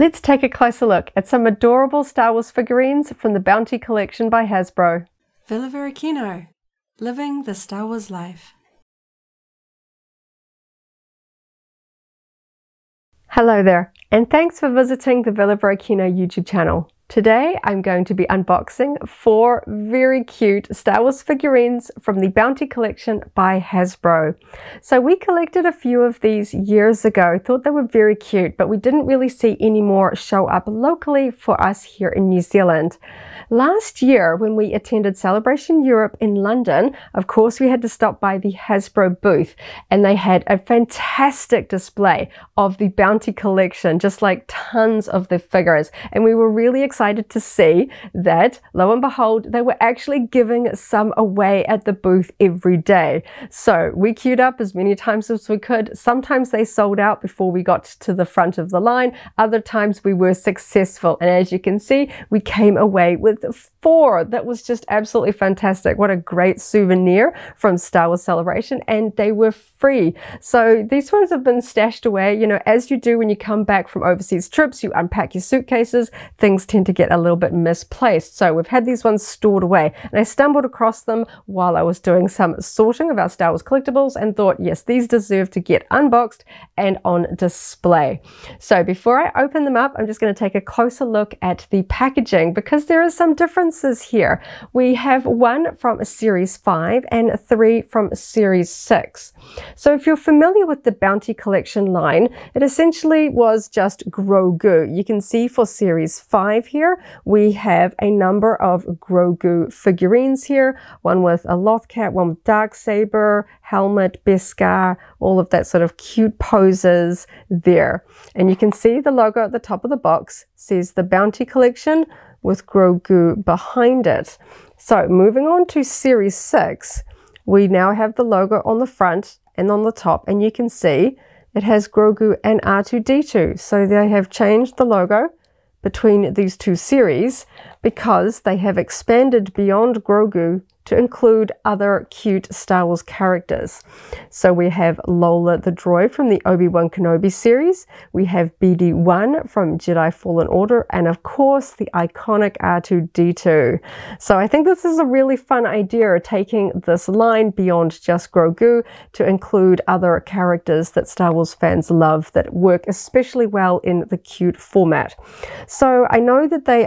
Let's take a closer look at some adorable Star Wars figurines from the Bounty collection by Hasbro. Villa Varykino, living the Star Wars life. Hello there, and thanks for visiting the Villa Varykino YouTube channel. Today I'm going to be unboxing 4 very cute Star Wars figurines from the Bounty collection by Hasbro. So we collected a few of these years ago, thought they were very cute, but we didn't really see any more show up locally for us here in New Zealand. Last year when we attended Celebration Europe in London, of course we had to stop by the Hasbro booth, and they had a fantastic display of the Bounty collection, just like tons of the figures, and we were really excited to see that, lo and behold, they were actually giving some away at the booth every day. So we queued up as many times as we could. Sometimes they sold out before we got to the front of the line. Other times we were successful. And as you can see, we came away with 4. That was just absolutely fantastic. What a great souvenir from Star Wars Celebration. And they were free. So these ones have been stashed away, you know, as you do when you come back from overseas trips, you unpack your suitcases, things tend to get a little bit misplaced. So we've had these ones stored away, and I stumbled across them while I was doing some sorting of our Star Wars collectibles and thought, yes, these deserve to get unboxed and on display. So before I open them up, I'm just going to take a closer look at the packaging because there are some differences here. We have 1 from Series 5 and 3 from Series 6. So if you're familiar with the Bounty collection line, it essentially was just Grogu. You can see for Series 5 here, we have a number of Grogu figurines here, one with a Lothcat, one with Darksaber, helmet, Beskar, all of that sort of cute poses there. And you can see the logo at the top of the box says the Bounty collection with Grogu behind it. So moving on to Series 6, we now have the logo on the front and on the top, and you can see it has Grogu and R2-D2. So they have changed the logo between these 2 series because they have expanded beyond Grogu to include other cute Star Wars characters. So we have Lola the droid from the Obi-Wan Kenobi series, we have BD-1 from Jedi Fallen Order, and of course the iconic R2-D2. So I think this is a really fun idea, taking this line beyond just Grogu to include other characters that Star Wars fans love that work especially well in the cute format. So I know that they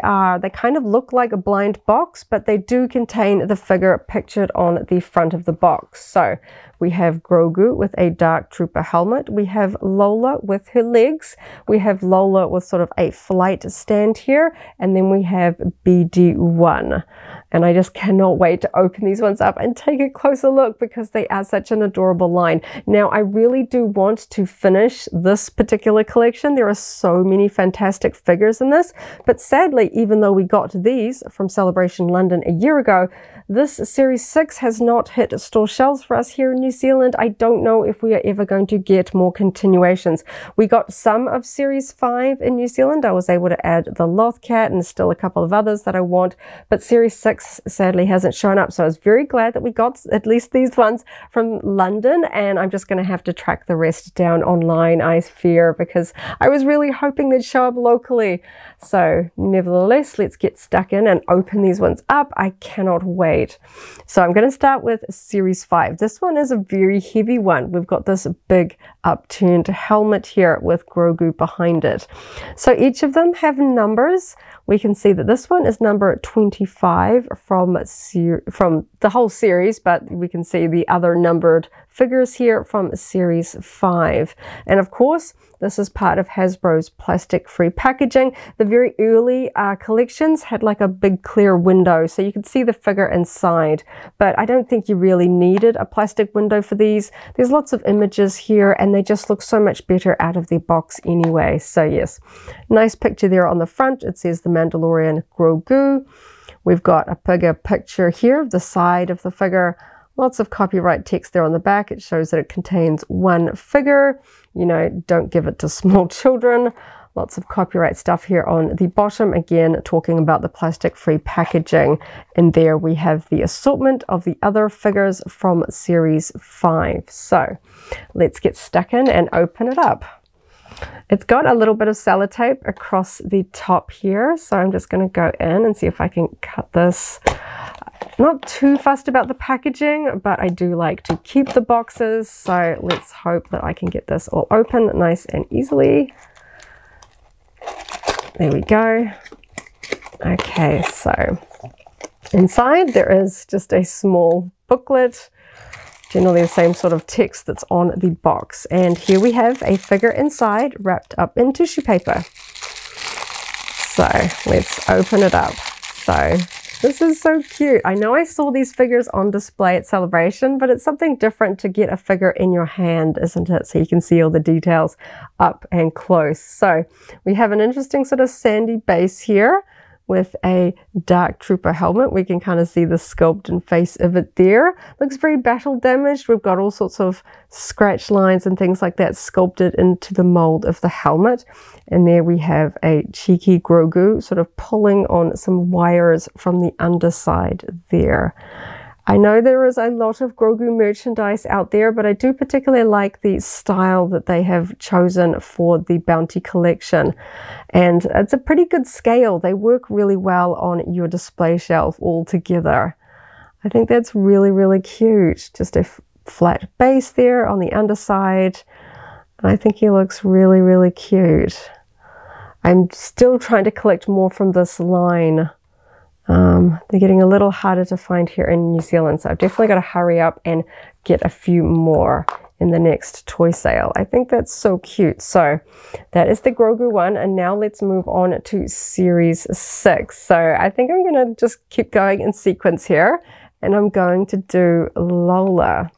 kind of look like a blind box, but they do contain the figure pictured on the front of the box. So we have Grogu with a Dark Trooper helmet, we have Lola with her legs, we have Lola with sort of a flight stand here, and then we have BD-1. And I just cannot wait to open these ones up and take a closer look because they are such an adorable line. Now, I really do want to finish this particular collection. There are so many fantastic figures in this, but sadly, even though we got these from Celebration London a year ago, this Series 6 has not hit store shelves for us here in New Zealand. I don't know if we are ever going to get more continuations. We got some of Series 5 in New Zealand. I was able to add the Lothcat and still a couple of others that I want, but Series 6 sadly hasn't shown up. So I was very glad that we got at least these ones from London, and I'm just going to have to track the rest down online, I fear, because I was really hoping they'd show up locally. So nevertheless, let's get stuck in and open these ones up. I cannot wait. So I'm going to start with Series 5. This one is a very heavy one. We've got this big upturned helmet here with Grogu behind it. So each of them have numbers. We can see that this one is number 25 from the whole series, but we can see the other numbered figures here from Series 5. And of course, this is part of Hasbro's plastic-free packaging. The very early collections had like a big clear window, so you could see the figure inside. But I don't think you really needed a plastic window for these. There's lots of images here, and they just look so much better out of the box anyway. So yes, nice picture there on the front. It says the Mandalorian Grogu. We've got a bigger picture here of the side of the figure. Lots of copyright text there on the back. It shows that it contains 1 figure. You know, don't give it to small children. Lots of copyright stuff here on the bottom, again talking about the plastic-free packaging. And there we have the assortment of the other figures from Series 5. So let's get stuck in and open it up. It's got a little bit of sellotape across the top here, so I'm just going to go in and see if I can cut this. Not too fussed about the packaging, but I do like to keep the boxes, so let's hope that I can get this all open nice and easily. There we go. Okay, so inside there is just a small booklet, generally the same sort of text that's on the box, and here we have a figure inside wrapped up in tissue paper. So let's open it up. So this is so cute. I know I saw these figures on display at Celebration, but it's something different to get a figure in your hand, isn't it? So you can see all the details up and close. So we have an interesting sort of sandy base here with a dark trooper helmet. We can kind of see the sculpt and face of it there. Looks very battle damaged. We've got all sorts of scratch lines and things like that sculpted into the mold of the helmet. And there we have a cheeky Grogu sort of pulling on some wires from the underside there. I know there is a lot of Grogu merchandise out there, but I do particularly like the style that they have chosen for the Bounty collection. And it's a pretty good scale. They work really well on your display shelf all together. I think that's really, really cute. Just a flat base there on the underside. And I think he looks really, really cute. I'm still trying to collect more from this line. They're getting a little harder to find here in New Zealand, so I've definitely got to hurry up and get a few more in the next toy sale. I think that's so cute. So that is the Grogu one, and now let's move on to Series 6. So I think I'm going to just keep going in sequence here, and I'm going to do Lola.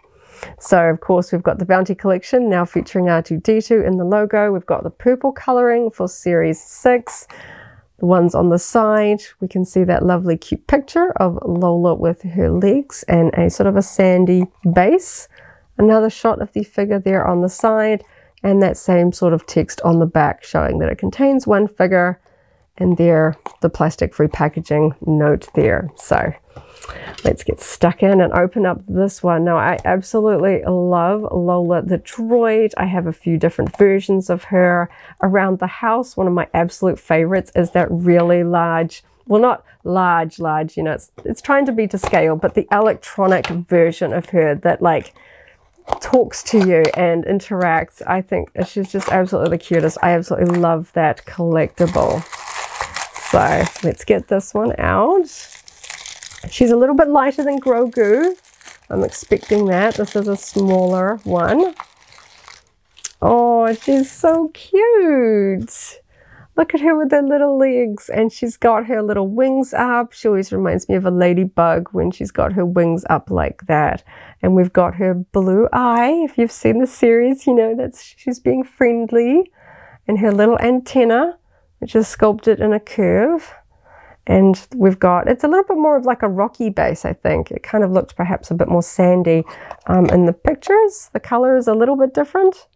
So of course we've got the Bounty collection now featuring R2-D2 in the logo. We've got the purple coloring for Series 6. The ones on the side, we can see that lovely cute picture of Lola with her legs and a sort of a sandy base. Another shot of the figure there on the side, and that same sort of text on the back showing that it contains one figure, and there the plastic-free packaging note there. So let's get stuck in and open up this one. Now, I absolutely love Lola the droid. I have a few different versions of her around the house. One of my absolute favorites is that really large, well, not large, you know, it's trying to be to scale, but the electronic version of her that like talks to you and interacts. I think she's just absolutely the cutest. I absolutely love that collectible. So let's get this one out. She's a little bit lighter than Grogu. I'm expecting that. This is a smaller one. Oh, she's so cute. Look at her with her little legs, and she's got her little wings up. She always reminds me of a ladybug when she's got her wings up like that. And we've got her blue eye. If you've seen the series, you know that she's being friendly. And her little antenna, which is sculpted in a curve. And we've got, it's a little bit more of like a rocky base, I think. It kind of looks perhaps a bit more sandy in the pictures. The color is a little bit different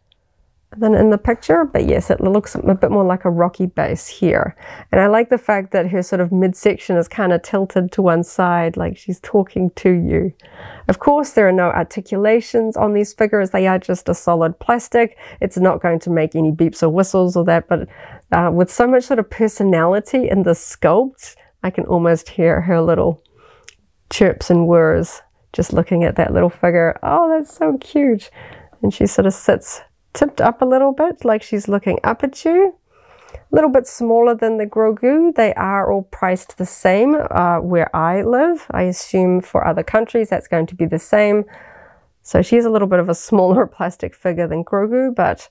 than in the picture, but yes, it looks a bit more like a rocky base here. And I like the fact that her sort of midsection is kind of tilted to one side, like she's talking to you. Of course, there are no articulations on these figures. They are just a solid plastic. It's not going to make any beeps or whistles or that, but with so much sort of personality in the sculpt, I can almost hear her little chirps and whirs just looking at that little figure. Oh, that's so cute. And she sort of sits tipped up a little bit, like she's looking up at you. A little bit smaller than the Grogu. They are all priced the same where I live. I assume for other countries that's going to be the same. So she's a little bit of a smaller plastic figure than Grogu, but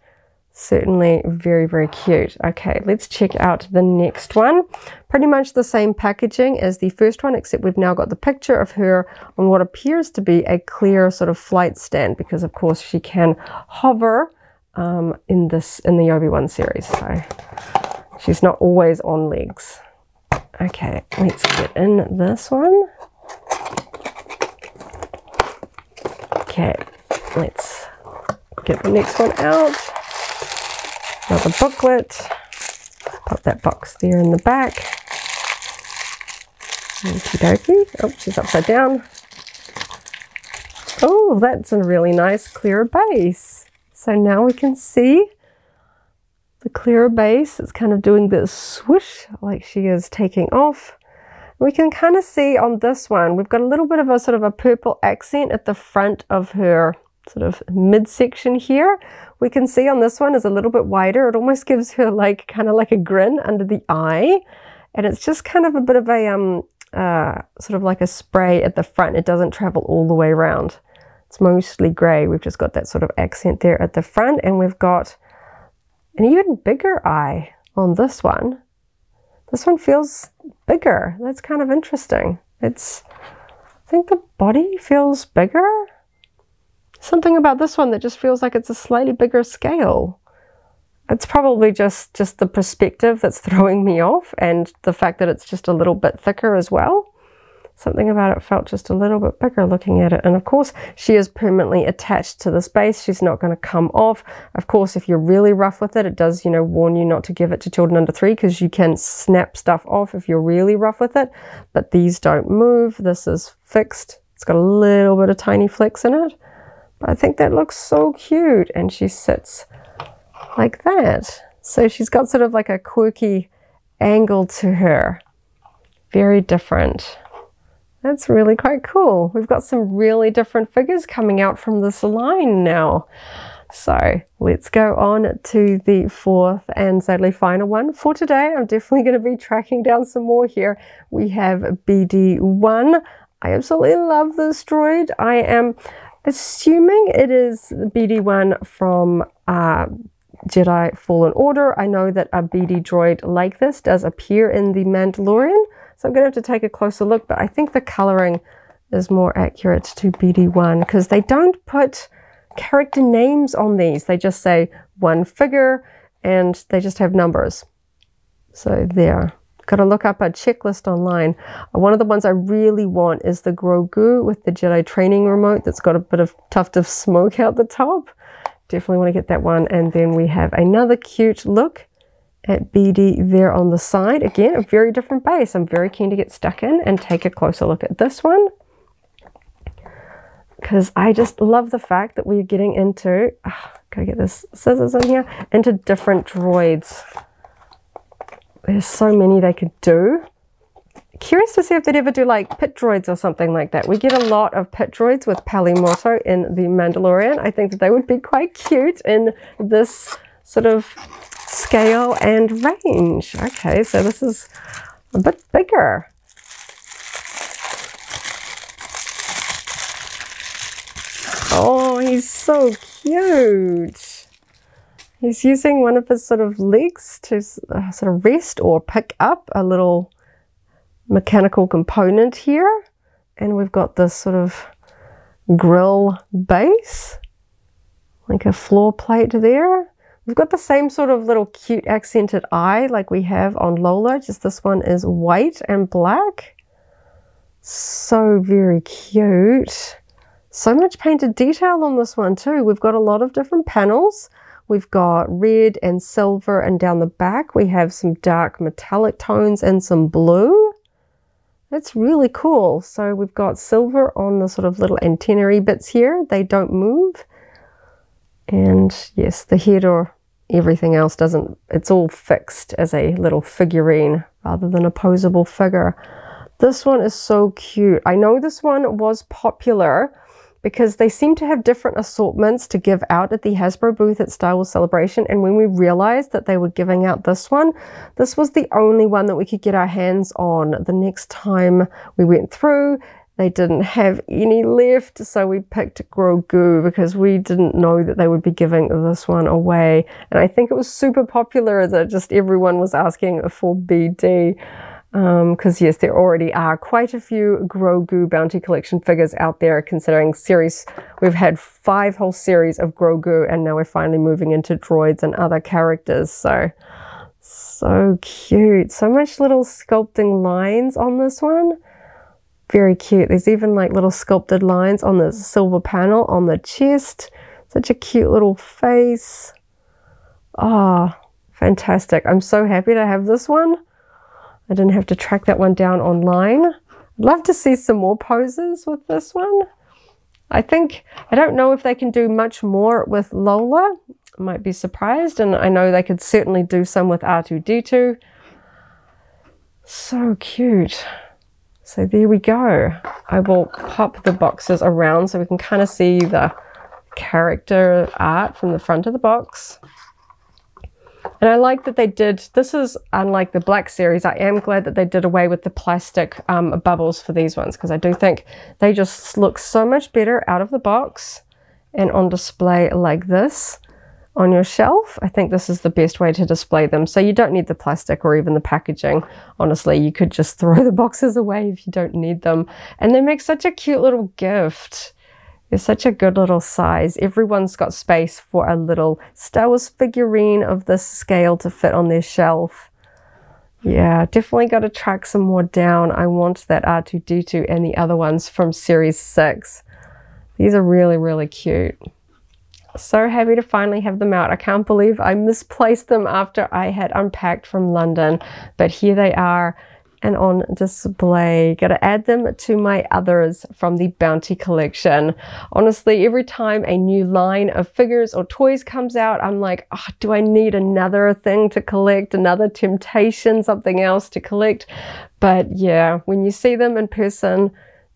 certainly very, very cute. Okay, let's check out the next one. Pretty much the same packaging as the first one, except we've now got the picture of her on what appears to be a clear sort of flight stand, because of course she can hover in the Obi-Wan series. So she's not always on legs. Okay, let's get in this one. Okay, let's get the next one out. Another booklet. Pop that box there in the back. Okie dokie. Oh, she's upside down. Oh, that's a really nice clear base. So now we can see the clearer base. It's kind of doing this swoosh like she is taking off. We can kind of see on this one, we've got a little bit of a sort of a purple accent at the front of her sort of midsection here. We can see on this one is a little bit wider. It almost gives her like kind of like a grin under the eye. And it's just kind of a bit of a sort of like a spray at the front. It doesn't travel all the way around. It's mostly gray. We've just got that sort of accent there at the front, and we've got an even bigger eye on this one. This one feels bigger. That's kind of interesting. I think the body feels bigger. Something about this one that just feels like it's a slightly bigger scale. It's probably just the perspective that's throwing me off, and the fact that it's just a little bit thicker as well. Something about it felt just a little bit bigger looking at it. And of course, she is permanently attached to this base. She's not going to come off. Of course, if you're really rough with it, it does, you know, warn you not to give it to children under 3, because you can snap stuff off if you're really rough with it. But these don't move. This is fixed. It's got a little bit of tiny flecks in it. But I think that looks so cute. And she sits like that. So she's got sort of like a quirky angle to her. Very different. That's really quite cool. We've got some really different figures coming out from this line now. So let's go on to the fourth and sadly final one for today. I'm definitely going to be tracking down some more here. We have BD-1. I absolutely love this droid. I am assuming it is BD-1 from Jedi Fallen Order. I know that a BD droid like this does appear in The Mandalorian. So I'm going to have to take a closer look, but I think the coloring is more accurate to BD-1, because they don't put character names on these. They just say one figure and they just have numbers. So there. Got to look up a checklist online. One of the ones I really want is the Grogu with the Jedi training remote that's got a bit of tuft of smoke out the top. Definitely want to get that one. And then we have another cute look at BD there on the side. Again, a very different base. I'm very keen to get stuck in and take a closer look at this one, because I just love the fact that we're getting into, gotta get this scissors in here, into different droids. There's so many they could do. Curious to see if they'd ever do like pit droids or something like that. We get a lot of pit droids with Palimoto in The Mandalorian. I think that they would be quite cute in this sort of scale and range. Okay, so this is a bit bigger. Oh, he's so cute. He's using one of his sort of legs to sort of rest or pick up a little mechanical component here. And we've got this sort of grill base, like a floor plate there. We've got the same sort of little cute accented eye like we have on Lola, just this one is white and black. So very cute. So much painted detail on this one too. We've got a lot of different panels. We've got red and silver, and down the back we have some dark metallic tones and some blue. That's really cool. So we've got silver on the sort of little antennae bits here. They don't move. And yes, the head or everything else doesn't, it's all fixed as a little figurine rather than a posable figure. This one is so cute. I know this one was popular because they seem to have different assortments to give out at the Hasbro booth at Star Wars Celebration, and when we realized that they were giving out this one, this was the only one that we could get our hands on. The next time we went through, they didn't have any left, so we picked Grogu because we didn't know that they would be giving this one away. And I think it was super popular that just everyone was asking for BD. Because yes, there already are quite a few Grogu Bounty Collection figures out there, considering series. We've had 5 whole series of Grogu, and now we're finally moving into droids and other characters. So cute. So much little sculpting lines on this one. Very cute. There's even like little sculpted lines on the silver panel on the chest. Such a cute little face. Oh, fantastic. I'm so happy to have this one. I didn't have to track that one down online. I'd love to see some more poses with this one. I don't know if they can do much more with Lola. I might be surprised, and I know they could certainly do some with R2-D2. So cute. So there we go. I will pop the boxes around so we can kind of see the character art from the front of the box. And I like that they did, this is unlike the black series, I am glad that they did away with the plastic bubbles for these ones, because I do think they just look so much better out of the box and on display like this on your shelf. I think this is the best way to display them. So you don't need the plastic or even the packaging. Honestly, you could just throw the boxes away if you don't need them. And they make such a cute little gift. It's such a good little size. Everyone's got space for a little Star Wars figurine of this scale to fit on their shelf. Yeah, definitely got to track some more down. I want that R2-D2 and the other ones from Series 6. These are really, really cute. So happy to finally have them out. I can't believe I misplaced them after I had unpacked from London. But here they are and on display. Gotta add them to my others from the Bounty collection. Honestly, every time a new line of figures or toys comes out, I'm like, oh, do I need another thing to collect, another temptation, something else to collect? But yeah, when you see them in person,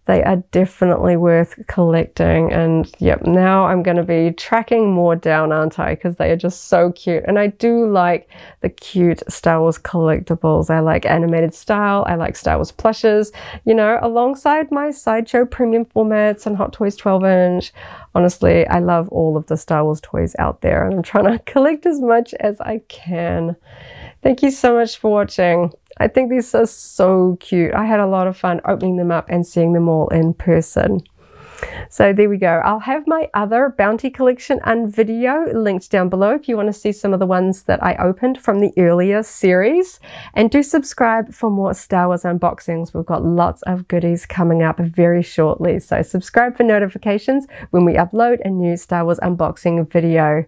they are definitely worth collecting. And yep, now I'm going to be tracking more down, aren't I? Because they are just so cute. And I do like the cute Star Wars collectibles. I like animated style. I like Star Wars plushes, you know, alongside my Sideshow premium formats and Hot Toys 12-inch. Honestly, I love all of the Star Wars toys out there, and I'm trying to collect as much as I can. Thank you so much for watching. I think these are so cute. I had a lot of fun opening them up and seeing them all in person. So there we go. I'll have my other Bounty collection and video linked down below if you want to see some of the ones that I opened from the earlier series. And do subscribe for more Star Wars unboxings. We've got lots of goodies coming up very shortly. So subscribe for notifications when we upload a new Star Wars unboxing video.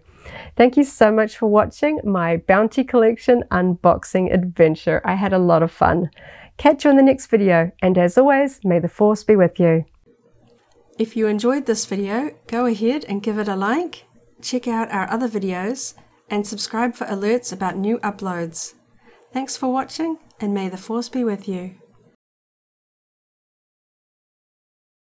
Thank you so much for watching my Bounty collection unboxing adventure. I had a lot of fun. Catch you in the next video, and as always, may the Force be with you. If you enjoyed this video, go ahead and give it a like, check out our other videos, and subscribe for alerts about new uploads. Thanks for watching, and may the Force be with you.